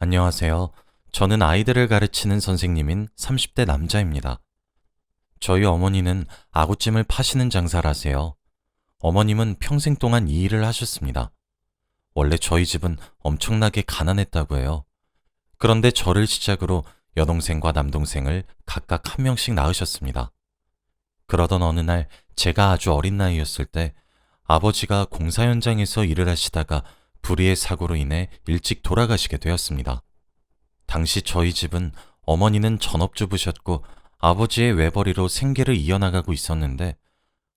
안녕하세요. 저는 아이들을 가르치는 선생님인 30대 남자입니다. 저희 어머니는 아구찜을 파시는 장사를 하세요. 어머님은 평생 동안 이 일을 하셨습니다. 원래 저희 집은 엄청나게 가난했다고 해요. 그런데 저를 시작으로 여동생과 남동생을 각각 한 명씩 낳으셨습니다. 그러던 어느 날 제가 아주 어린 나이였을 때 아버지가 공사 현장에서 일을 하시다가 불의의 사고로 인해 일찍 돌아가시게 되었습니다. 당시 저희 집은 어머니는 전업주부셨고 아버지의 외벌이로 생계를 이어나가고 있었는데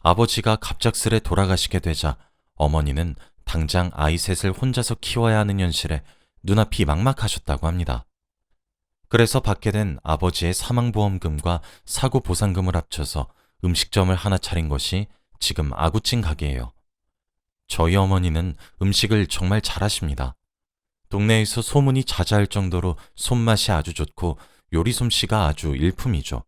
아버지가 갑작스레 돌아가시게 되자 어머니는 당장 아이 셋을 혼자서 키워야 하는 현실에 눈앞이 막막하셨다고 합니다. 그래서 받게 된 아버지의 사망보험금과 사고보상금을 합쳐서 음식점을 하나 차린 것이 지금 아구찜 가게예요. 저희 어머니는 음식을 정말 잘하십니다. 동네에서 소문이 자자할 정도로 손맛이 아주 좋고 요리 솜씨가 아주 일품이죠.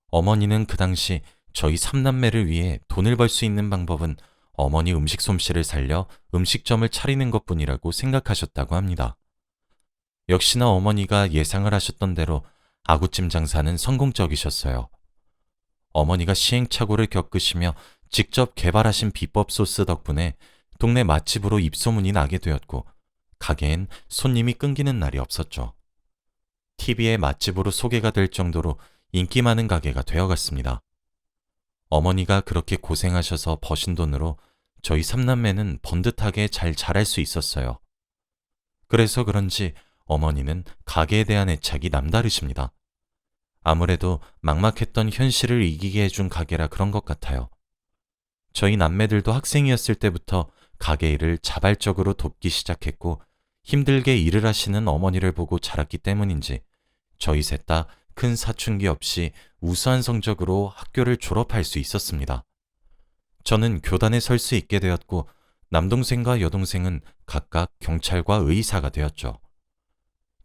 어머니는 그 당시 저희 삼남매를 위해 돈을 벌 수 있는 방법은 어머니 음식 솜씨를 살려 음식점을 차리는 것뿐이라고 생각하셨다고 합니다. 역시나 어머니가 예상을 하셨던 대로 아구찜 장사는 성공적이셨어요. 어머니가 시행착오를 겪으시며 직접 개발하신 비법 소스 덕분에 동네 맛집으로 입소문이 나게 되었고 가게엔 손님이 끊기는 날이 없었죠. TV에 맛집으로 소개가 될 정도로 인기 많은 가게가 되어갔습니다. 어머니가 그렇게 고생하셔서 버신 돈으로 저희 삼남매는 번듯하게 잘 자랄 수 있었어요. 그래서 그런지 어머니는 가게에 대한 애착이 남다르십니다. 아무래도 막막했던 현실을 이기게 해준 가게라 그런 것 같아요. 저희 남매들도 학생이었을 때부터 가게 일을 자발적으로 돕기 시작했고 힘들게 일을 하시는 어머니를 보고 자랐기 때문인지 저희 셋 다 큰 사춘기 없이 우수한 성적으로 학교를 졸업할 수 있었습니다. 저는 교단에 설 수 있게 되었고 남동생과 여동생은 각각 경찰과 의사가 되었죠.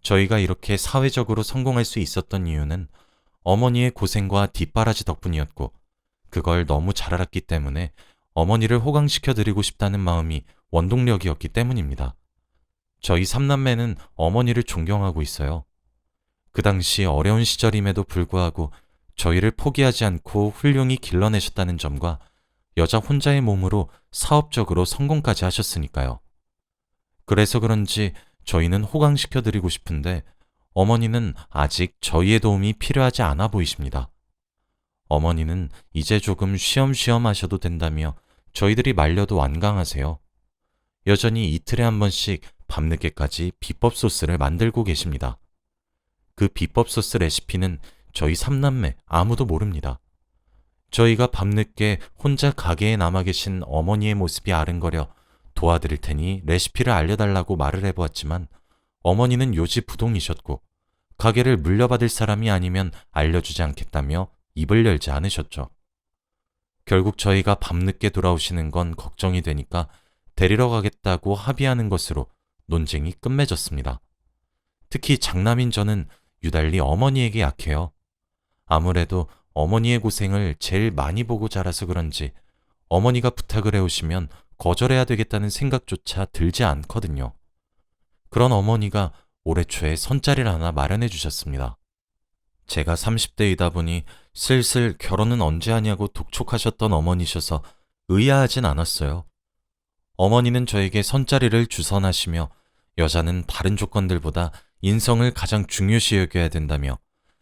저희가 이렇게 사회적으로 성공할 수 있었던 이유는 어머니의 고생과 뒷바라지 덕분이었고 그걸 너무 잘 알았기 때문에 어머니를 호강시켜 드리고 싶다는 마음이 원동력이었기 때문입니다. 저희 삼남매는 어머니를 존경하고 있어요. 그 당시 어려운 시절임에도 불구하고 저희를 포기하지 않고 훌륭히 길러내셨다는 점과 여자 혼자의 몸으로 사업적으로 성공까지 하셨으니까요. 그래서 그런지 저희는 호강시켜드리고 싶은데 어머니는 아직 저희의 도움이 필요하지 않아 보이십니다. 어머니는 이제 조금 쉬엄쉬엄 하셔도 된다며 저희들이 말려도 완강하세요. 여전히 이틀에 한 번씩 밤늦게까지 비법 소스를 만들고 계십니다. 그 비법 소스 레시피는 저희 삼남매 아무도 모릅니다. 저희가 밤늦게 혼자 가게에 남아 계신 어머니의 모습이 아른거려 도와드릴 테니 레시피를 알려달라고 말을 해보았지만 어머니는 요지부동이셨고 가게를 물려받을 사람이 아니면 알려주지 않겠다며 입을 열지 않으셨죠. 결국 저희가 밤늦게 돌아오시는 건 걱정이 되니까 데리러 가겠다고 합의하는 것으로 논쟁이 끝맺었습니다. 특히 장남인 저는 유달리 어머니에게 약해요. 아무래도 어머니의 고생을 제일 많이 보고 자라서 그런지 어머니가 부탁을 해오시면 거절해야 되겠다는 생각조차 들지 않거든요. 그런 어머니가 올해 초에 선자리를 하나 마련해 주셨습니다. 제가 30대이다 보니 슬슬 결혼은 언제 하냐고 독촉하셨던 어머니셔서 의아하진 않았어요. 어머니는 저에게 선자리를 주선하시며 여자는 다른 조건들보다 인성을 가장 중요시 여겨야 된다며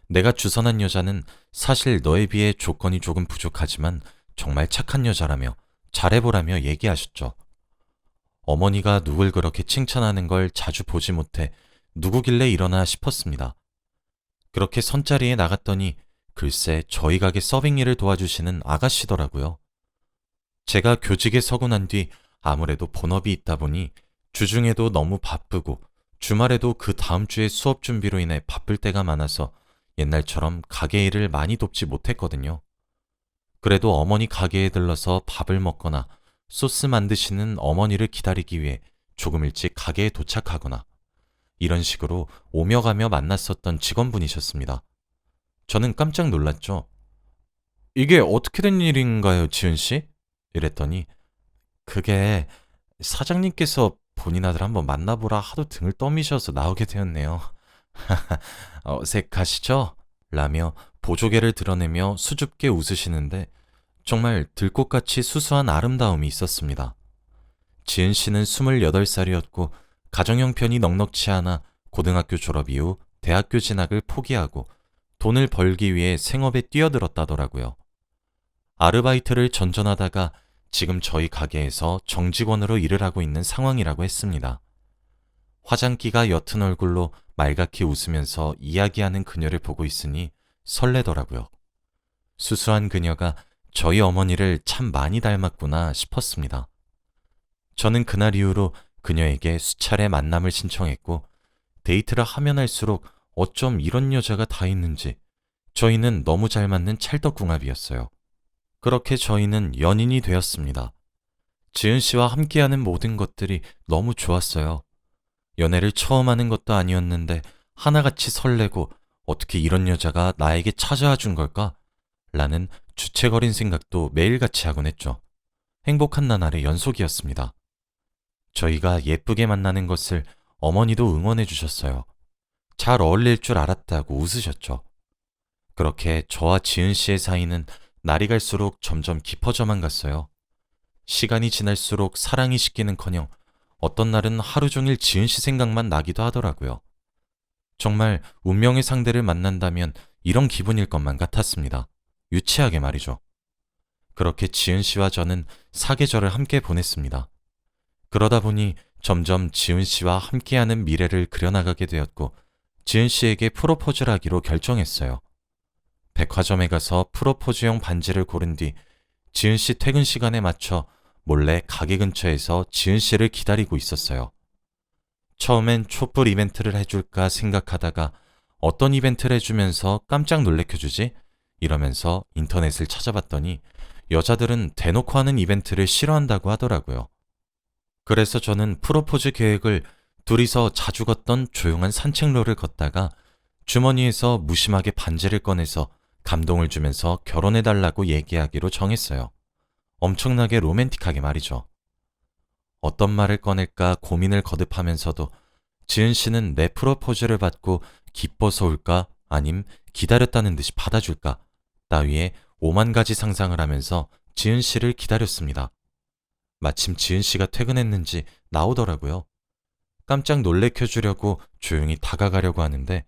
내가 주선한 여자는 사실 너에 비해 조건이 조금 부족하지만 정말 착한 여자라며 잘해보라며 얘기하셨죠. 어머니가 누굴 그렇게 칭찬하는 걸 자주 보지 못해 누구길래 이러나 싶었습니다. 그렇게 선자리에 나갔더니 글쎄 저희 가게 서빙 일을 도와주시는 아가씨더라고요. 제가 교직에 서고 난 뒤 아무래도 본업이 있다 보니 주중에도 너무 바쁘고 주말에도 그 다음 주에 수업 준비로 인해 바쁠 때가 많아서 옛날처럼 가게 일을 많이 돕지 못했거든요. 그래도 어머니 가게에 들러서 밥을 먹거나 소스 만드시는 어머니를 기다리기 위해 조금 일찍 가게에 도착하거나 이런 식으로 오며 가며 만났었던 직원분이셨습니다. 저는 깜짝 놀랐죠. 이게 어떻게 된 일인가요, 지은 씨? 이랬더니 그게 사장님께서 본인 아들 한번 만나보라 하도 등을 떠미셔서 나오게 되었네요. 어색하시죠? 라며 보조개를 드러내며 수줍게 웃으시는데 정말 들꽃같이 수수한 아름다움이 있었습니다. 지은 씨는 28살이었고 가정 형편이 넉넉치 않아 고등학교 졸업 이후 대학교 진학을 포기하고 돈을 벌기 위해 생업에 뛰어들었다더라고요. 아르바이트를 전전하다가 지금 저희 가게에서 정직원으로 일을 하고 있는 상황이라고 했습니다. 화장기가 옅은 얼굴로 말갛게 웃으면서 이야기하는 그녀를 보고 있으니 설레더라고요. 수수한 그녀가 저희 어머니를 참 많이 닮았구나 싶었습니다. 저는 그날 이후로 그녀에게 수차례 만남을 신청했고 데이트를 하면 할수록 어쩜 이런 여자가 다 있는지 저희는 너무 잘 맞는 찰떡궁합이었어요. 그렇게 저희는 연인이 되었습니다. 지은 씨와 함께하는 모든 것들이 너무 좋았어요. 연애를 처음 하는 것도 아니었는데 하나같이 설레고 어떻게 이런 여자가 나에게 찾아와 준 걸까? 라는 주책어린 생각도 매일같이 하곤 했죠. 행복한 나날의 연속이었습니다. 저희가 예쁘게 만나는 것을 어머니도 응원해 주셨어요. 잘 어울릴 줄 알았다고 웃으셨죠. 그렇게 저와 지은 씨의 사이는 날이 갈수록 점점 깊어져만 갔어요. 시간이 지날수록 사랑이 식기는커녕 어떤 날은 하루 종일 지은 씨 생각만 나기도 하더라고요. 정말 운명의 상대를 만난다면 이런 기분일 것만 같았습니다. 유치하게 말이죠. 그렇게 지은 씨와 저는 사계절을 함께 보냈습니다. 그러다 보니 점점 지은 씨와 함께하는 미래를 그려나가게 되었고 지은 씨에게 프로포즈를 하기로 결정했어요. 백화점에 가서 프로포즈용 반지를 고른 뒤 지은 씨 퇴근 시간에 맞춰 몰래 가게 근처에서 지은 씨를 기다리고 있었어요. 처음엔 촛불 이벤트를 해줄까 생각하다가 어떤 이벤트를 해주면서 깜짝 놀래켜주지? 이러면서 인터넷을 찾아봤더니 여자들은 대놓고 하는 이벤트를 싫어한다고 하더라고요. 그래서 저는 프로포즈 계획을 둘이서 자주 걷던 조용한 산책로를 걷다가 주머니에서 무심하게 반지를 꺼내서 감동을 주면서 결혼해달라고 얘기하기로 정했어요. 엄청나게 로맨틱하게 말이죠. 어떤 말을 꺼낼까 고민을 거듭하면서도 지은 씨는 내 프로포즈를 받고 기뻐서 올까 아님 기다렸다는 듯이 받아줄까 따위의 5만 가지 상상을 하면서 지은 씨를 기다렸습니다. 마침 지은 씨가 퇴근했는지 나오더라고요. 깜짝 놀래켜주려고 조용히 다가가려고 하는데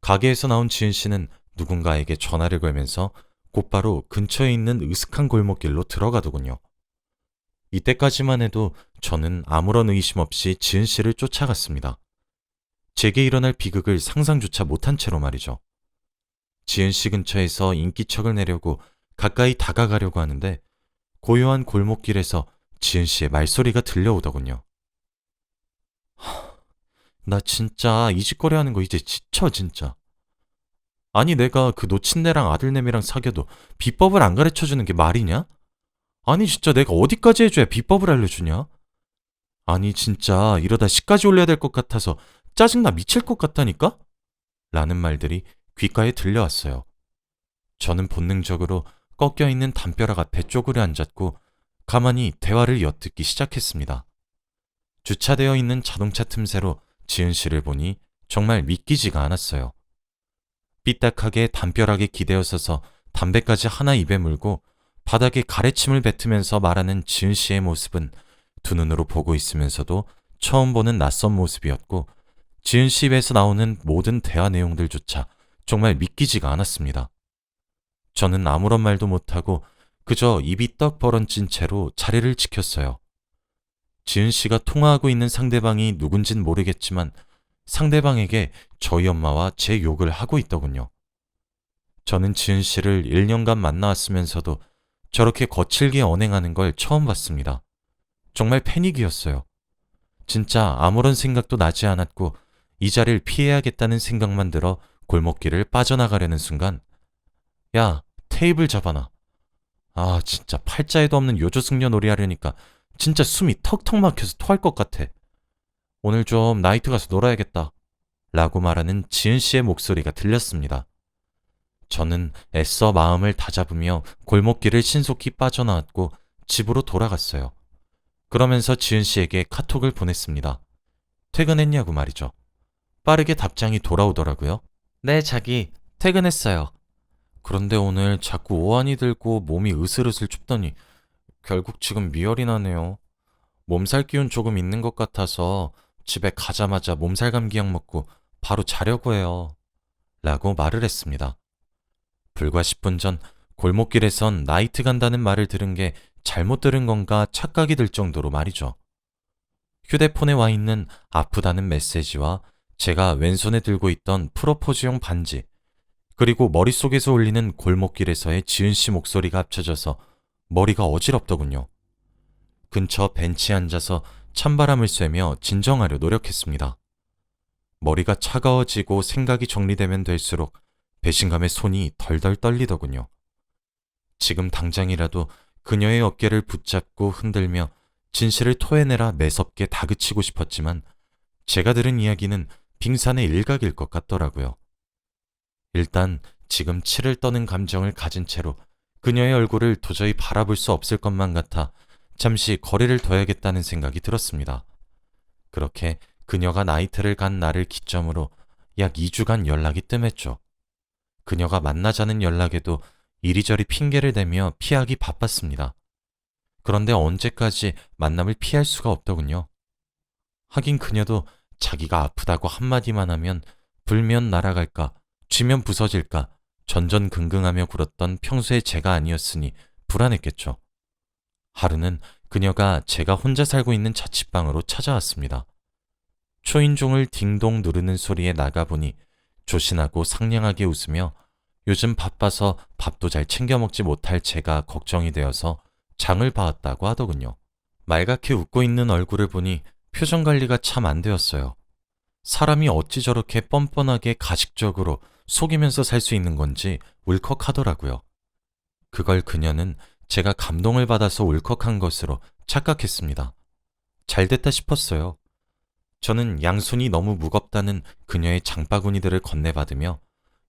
가게에서 나온 지은 씨는 누군가에게 전화를 걸면서 곧바로 근처에 있는 으슥한 골목길로 들어가더군요. 이때까지만 해도 저는 아무런 의심 없이 지은 씨를 쫓아갔습니다. 제게 일어날 비극을 상상조차 못한 채로 말이죠. 지은 씨 근처에서 인기척을 내려고 가까이 다가가려고 하는데 고요한 골목길에서 지은 씨의 말소리가 들려오더군요. 나 진짜 이 짓거리 하는 거 이제 지쳐 진짜. 아니 내가 그 노친네랑 아들내미랑 사귀어도 비법을 안 가르쳐주는 게 말이냐? 아니 진짜 내가 어디까지 해줘야 비법을 알려주냐? 아니 진짜 이러다 시까지 올려야 될 것 같아서 짜증나 미칠 것 같다니까? 라는 말들이 귓가에 들려왔어요. 저는 본능적으로 꺾여있는 담벼락 앞에 쪼그려 앉았고 가만히 대화를 엿듣기 시작했습니다. 주차되어 있는 자동차 틈새로 지은 씨를 보니 정말 믿기지가 않았어요. 삐딱하게 담벼락에 기대어 서서 담배까지 하나 입에 물고 바닥에 가래침을 뱉으면서 말하는 지은 씨의 모습은 두 눈으로 보고 있으면서도 처음 보는 낯선 모습이었고 지은 씨 입에서 나오는 모든 대화 내용들조차 정말 믿기지가 않았습니다. 저는 아무런 말도 못하고 그저 입이 떡 벌어진 채로 자리를 지켰어요. 지은 씨가 통화하고 있는 상대방이 누군진 모르겠지만 상대방에게 저희 엄마와 제 욕을 하고 있더군요. 저는 지은 씨를 1년간 만나왔으면서도 저렇게 거칠게 언행하는 걸 처음 봤습니다. 정말 패닉이었어요. 진짜 아무런 생각도 나지 않았고 이 자리를 피해야겠다는 생각만 들어 골목길을 빠져나가려는 순간 야, 테이블 잡아놔. 아, 진짜 팔자에도 없는 요조숙녀 놀이 하려니까 진짜 숨이 턱턱 막혀서 토할 것 같아. 오늘 좀 나이트 가서 놀아야겠다. 라고 말하는 지은 씨의 목소리가 들렸습니다. 저는 애써 마음을 다잡으며 골목길을 신속히 빠져나왔고 집으로 돌아갔어요. 그러면서 지은 씨에게 카톡을 보냈습니다. 퇴근했냐고 말이죠. 빠르게 답장이 돌아오더라고요. 네, 자기, 퇴근했어요. 그런데 오늘 자꾸 오한이 들고 몸이 으슬으슬 춥더니 결국 지금 미열이 나네요. 몸살 기운 조금 있는 것 같아서 집에 가자마자 몸살 감기약 먹고 바로 자려고 해요. 라고 말을 했습니다. 불과 10분 전 골목길에선 나이트 간다는 말을 들은 게 잘못 들은 건가 착각이 들 정도로 말이죠. 휴대폰에 와 있는 아프다는 메시지와 제가 왼손에 들고 있던 프로포즈용 반지, 그리고 머릿속에서 울리는 골목길에서의 지은 씨 목소리가 합쳐져서 머리가 어지럽더군요. 근처 벤치에 앉아서 찬바람을 쐬며 진정하려 노력했습니다. 머리가 차가워지고 생각이 정리되면 될수록 배신감에 손이 덜덜 떨리더군요. 지금 당장이라도 그녀의 어깨를 붙잡고 흔들며 진실을 토해내라 매섭게 다그치고 싶었지만 제가 들은 이야기는 빙산의 일각일 것 같더라고요. 일단 지금 치를 떠는 감정을 가진 채로 그녀의 얼굴을 도저히 바라볼 수 없을 것만 같아 잠시 거리를 둬야겠다는 생각이 들었습니다. 그렇게 그녀가 나이트를 간 날을 기점으로 약 2주간 연락이 뜸했죠. 그녀가 만나자는 연락에도 이리저리 핑계를 대며 피하기 바빴습니다. 그런데 언제까지 만남을 피할 수가 없더군요. 하긴 그녀도 자기가 아프다고 한마디만 하면 불면 날아갈까, 쥐면 부서질까 전전긍긍하며 굴었던 평소의 제가 아니었으니 불안했겠죠. 하루는 그녀가 제가 혼자 살고 있는 자취방으로 찾아왔습니다. 초인종을 딩동 누르는 소리에 나가보니 조신하고 상냥하게 웃으며 요즘 바빠서 밥도 잘 챙겨 먹지 못할 제가 걱정이 되어서 장을 봐왔다고 하더군요. 말갛게 웃고 있는 얼굴을 보니 표정 관리가 참 안 되었어요. 사람이 어찌 저렇게 뻔뻔하게 가식적으로 속이면서 살 수 있는 건지 울컥하더라고요. 그걸 그녀는 제가 감동을 받아서 울컥한 것으로 착각했습니다. 잘됐다 싶었어요. 저는 양손이 너무 무겁다는 그녀의 장바구니들을 건네받으며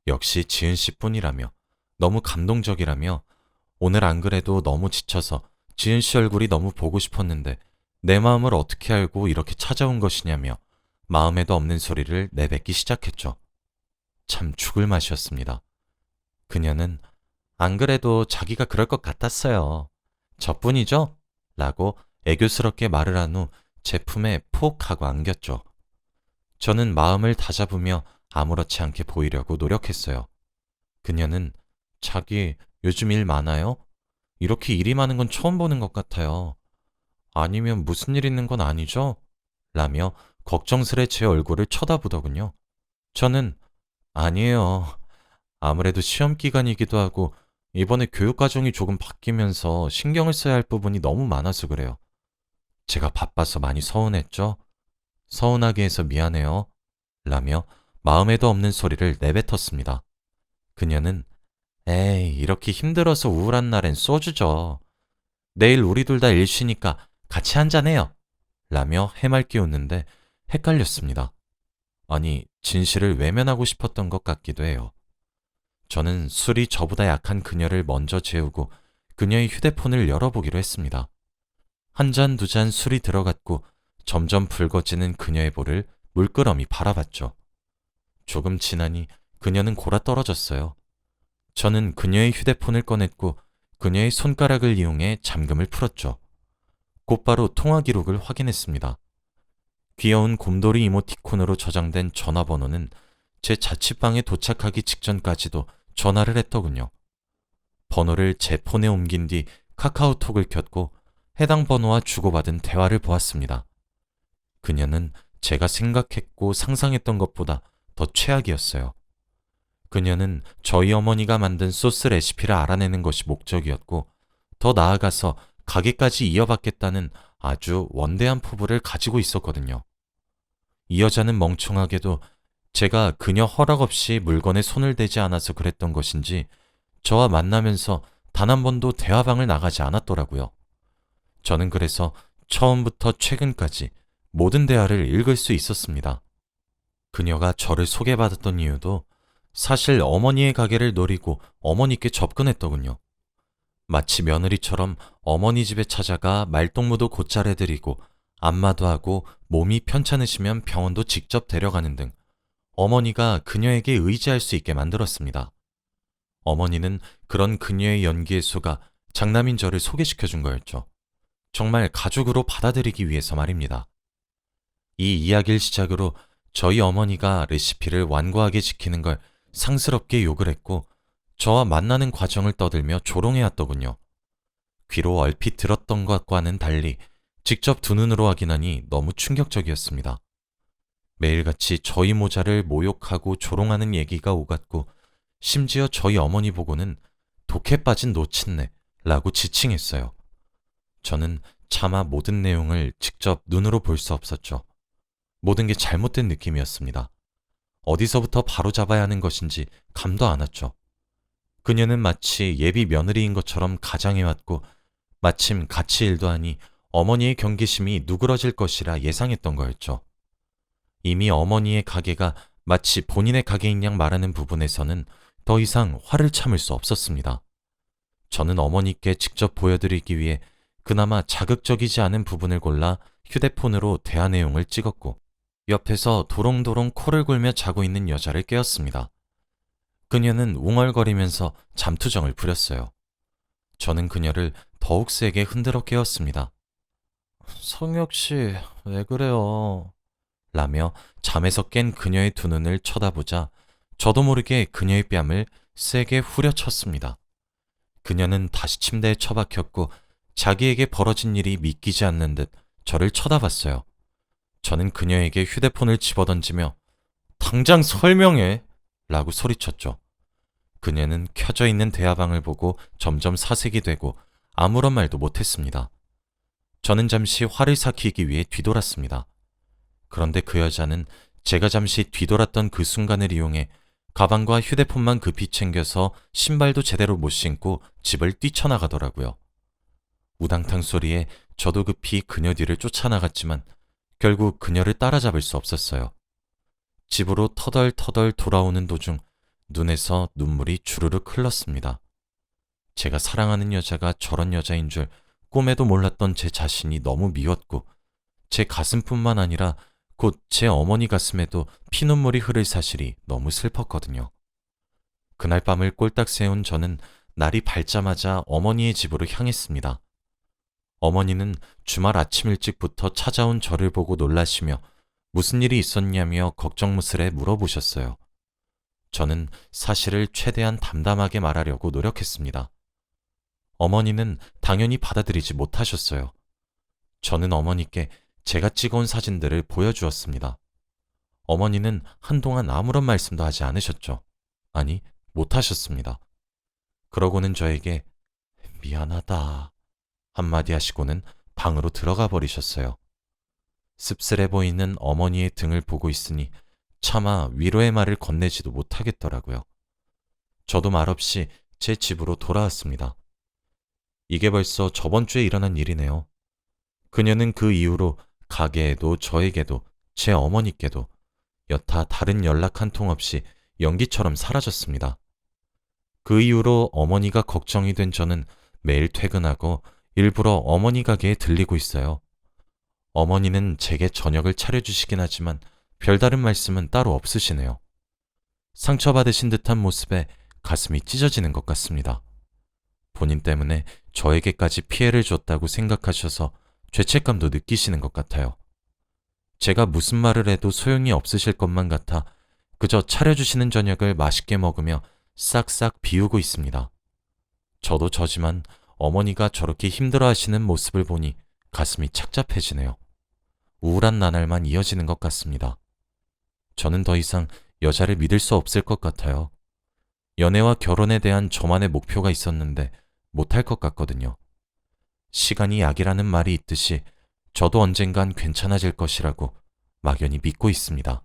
역시 지은 씨뿐이라며 너무 감동적이라며 오늘 안 그래도 너무 지쳐서 지은 씨 얼굴이 너무 보고 싶었는데 내 마음을 어떻게 알고 이렇게 찾아온 것이냐며 마음에도 없는 소리를 내뱉기 시작했죠. 참 죽을 맛이었습니다. 그녀는 안 그래도 자기가 그럴 것 같았어요. 저뿐이죠? 라고 애교스럽게 말을 한 후 제 품에 푹 하고 안겼죠. 저는 마음을 다잡으며 아무렇지 않게 보이려고 노력했어요. 그녀는 자기 요즘 일 많아요? 이렇게 일이 많은 건 처음 보는 것 같아요. 아니면 무슨 일 있는 건 아니죠? 라며 걱정스레 제 얼굴을 쳐다보더군요. 저는 아니에요. 아무래도 시험 기간이기도 하고 이번에 교육 과정이 조금 바뀌면서 신경을 써야 할 부분이 너무 많아서 그래요. 제가 바빠서 많이 서운했죠? 서운하게 해서 미안해요. 라며 마음에도 없는 소리를 내뱉었습니다. 그녀는 에이, 이렇게 힘들어서 우울한 날엔 소주죠. 내일 우리 둘 다 일 쉬니까 같이 한잔해요. 라며 해맑게 웃는데 헷갈렸습니다. 아니, 진실을 외면하고 싶었던 것 같기도 해요. 저는 술이 저보다 약한 그녀를 먼저 재우고 그녀의 휴대폰을 열어보기로 했습니다. 한 잔, 두 잔 술이 들어갔고 점점 붉어지는 그녀의 볼을 물끄러미 바라봤죠. 조금 지나니 그녀는 골아떨어졌어요. 저는 그녀의 휴대폰을 꺼냈고 그녀의 손가락을 이용해 잠금을 풀었죠. 곧바로 통화 기록을 확인했습니다. 귀여운 곰돌이 이모티콘으로 저장된 전화번호는 제 자취방에 도착하기 직전까지도 전화를 했더군요. 번호를 제 폰에 옮긴 뒤 카카오톡을 켰고 해당 번호와 주고받은 대화를 보았습니다. 그녀는 제가 생각했고 상상했던 것보다 더 최악이었어요. 그녀는 저희 어머니가 만든 소스 레시피를 알아내는 것이 목적이었고 더 나아가서 가게까지 이어받겠다는 아주 원대한 포부를 가지고 있었거든요. 이 여자는 멍청하게도 제가 그녀 허락 없이 물건에 손을 대지 않아서 그랬던 것인지 저와 만나면서 단 한 번도 대화방을 나가지 않았더라고요. 저는 그래서 처음부터 최근까지 모든 대화를 읽을 수 있었습니다. 그녀가 저를 소개받았던 이유도 사실 어머니의 가게를 노리고 어머니께 접근했더군요. 마치 며느리처럼 어머니 집에 찾아가 말동무도 곧잘 해드리고 안마도 하고 몸이 편찮으시면 병원도 직접 데려가는 등 어머니가 그녀에게 의지할 수 있게 만들었습니다. 어머니는 그런 그녀의 연기의 수가 장남인 저를 소개시켜 준 거였죠. 정말 가족으로 받아들이기 위해서 말입니다. 이 이야기를 시작으로 저희 어머니가 레시피를 완고하게 지키는 걸 상스럽게 욕을 했고 저와 만나는 과정을 떠들며 조롱해왔더군요. 귀로 얼핏 들었던 것과는 달리 직접 두 눈으로 확인하니 너무 충격적이었습니다. 매일같이 저희 모자를 모욕하고 조롱하는 얘기가 오갔고 심지어 저희 어머니 보고는 독해 빠진 노친네라고 지칭했어요. 저는 차마 모든 내용을 직접 눈으로 볼 수 없었죠. 모든 게 잘못된 느낌이었습니다. 어디서부터 바로잡아야 하는 것인지 감도 안 왔죠. 그녀는 마치 예비 며느리인 것처럼 가장해왔고 마침 같이 일도 하니 어머니의 경계심이 누그러질 것이라 예상했던 거였죠. 이미 어머니의 가게가 마치 본인의 가게인 양 말하는 부분에서는 더 이상 화를 참을 수 없었습니다. 저는 어머니께 직접 보여드리기 위해 그나마 자극적이지 않은 부분을 골라 휴대폰으로 대화 내용을 찍었고 옆에서 도롱도롱 코를 골며 자고 있는 여자를 깨웠습니다. 그녀는 웅얼거리면서 잠투정을 부렸어요. 저는 그녀를 더욱 세게 흔들어 깨웠습니다. 성혁 씨, 왜 그래요? 라며 잠에서 깬 그녀의 두 눈을 쳐다보자 저도 모르게 그녀의 뺨을 세게 후려쳤습니다. 그녀는 다시 침대에 처박혔고 자기에게 벌어진 일이 믿기지 않는 듯 저를 쳐다봤어요. 저는 그녀에게 휴대폰을 집어던지며 당장 설명해! 라고 소리쳤죠. 그녀는 켜져 있는 대화방을 보고 점점 사색이 되고 아무런 말도 못했습니다. 저는 잠시 화를 삭히기 위해 뒤돌았습니다. 그런데 그 여자는 제가 잠시 뒤돌았던 그 순간을 이용해 가방과 휴대폰만 급히 챙겨서 신발도 제대로 못 신고 집을 뛰쳐나가더라고요. 우당탕 소리에 저도 급히 그녀 뒤를 쫓아나갔지만 결국 그녀를 따라잡을 수 없었어요. 집으로 터덜터덜 돌아오는 도중 눈에서 눈물이 주르륵 흘렀습니다. 제가 사랑하는 여자가 저런 여자인 줄 꿈에도 몰랐던 제 자신이 너무 미웠고 제 가슴뿐만 아니라 곧 제 어머니 가슴에도 피눈물이 흐를 사실이 너무 슬펐거든요. 그날 밤을 꼴딱 세운 저는 날이 밝자마자 어머니의 집으로 향했습니다. 어머니는 주말 아침 일찍부터 찾아온 저를 보고 놀라시며 무슨 일이 있었냐며 걱정무스레 물어보셨어요. 저는 사실을 최대한 담담하게 말하려고 노력했습니다. 어머니는 당연히 받아들이지 못하셨어요. 저는 어머니께 제가 찍어온 사진들을 보여주었습니다. 어머니는 한동안 아무런 말씀도 하지 않으셨죠. 아니, 못하셨습니다. 그러고는 저에게 미안하다 한마디 하시고는 방으로 들어가 버리셨어요. 씁쓸해 보이는 어머니의 등을 보고 있으니 차마 위로의 말을 건네지도 못하겠더라고요. 저도 말없이 제 집으로 돌아왔습니다. 이게 벌써 저번 주에 일어난 일이네요. 그녀는 그 이후로 가게에도 저에게도 제 어머니께도 여타 다른 연락 한 통 없이 연기처럼 사라졌습니다. 그 이후로 어머니가 걱정이 된 저는 매일 퇴근하고 일부러 어머니 가게에 들리고 있어요. 어머니는 제게 저녁을 차려주시긴 하지만 별다른 말씀은 따로 없으시네요. 상처받으신 듯한 모습에 가슴이 찢어지는 것 같습니다. 본인 때문에 저에게까지 피해를 줬다고 생각하셔서 죄책감도 느끼시는 것 같아요. 제가 무슨 말을 해도 소용이 없으실 것만 같아 그저 차려주시는 저녁을 맛있게 먹으며 싹싹 비우고 있습니다. 저도 저지만 어머니가 저렇게 힘들어하시는 모습을 보니 가슴이 착잡해지네요. 우울한 나날만 이어지는 것 같습니다. 저는 더 이상 여자를 믿을 수 없을 것 같아요. 연애와 결혼에 대한 저만의 목표가 있었는데 못할 것 같거든요. 시간이 약이라는 말이 있듯이 저도 언젠간 괜찮아질 것이라고 막연히 믿고 있습니다.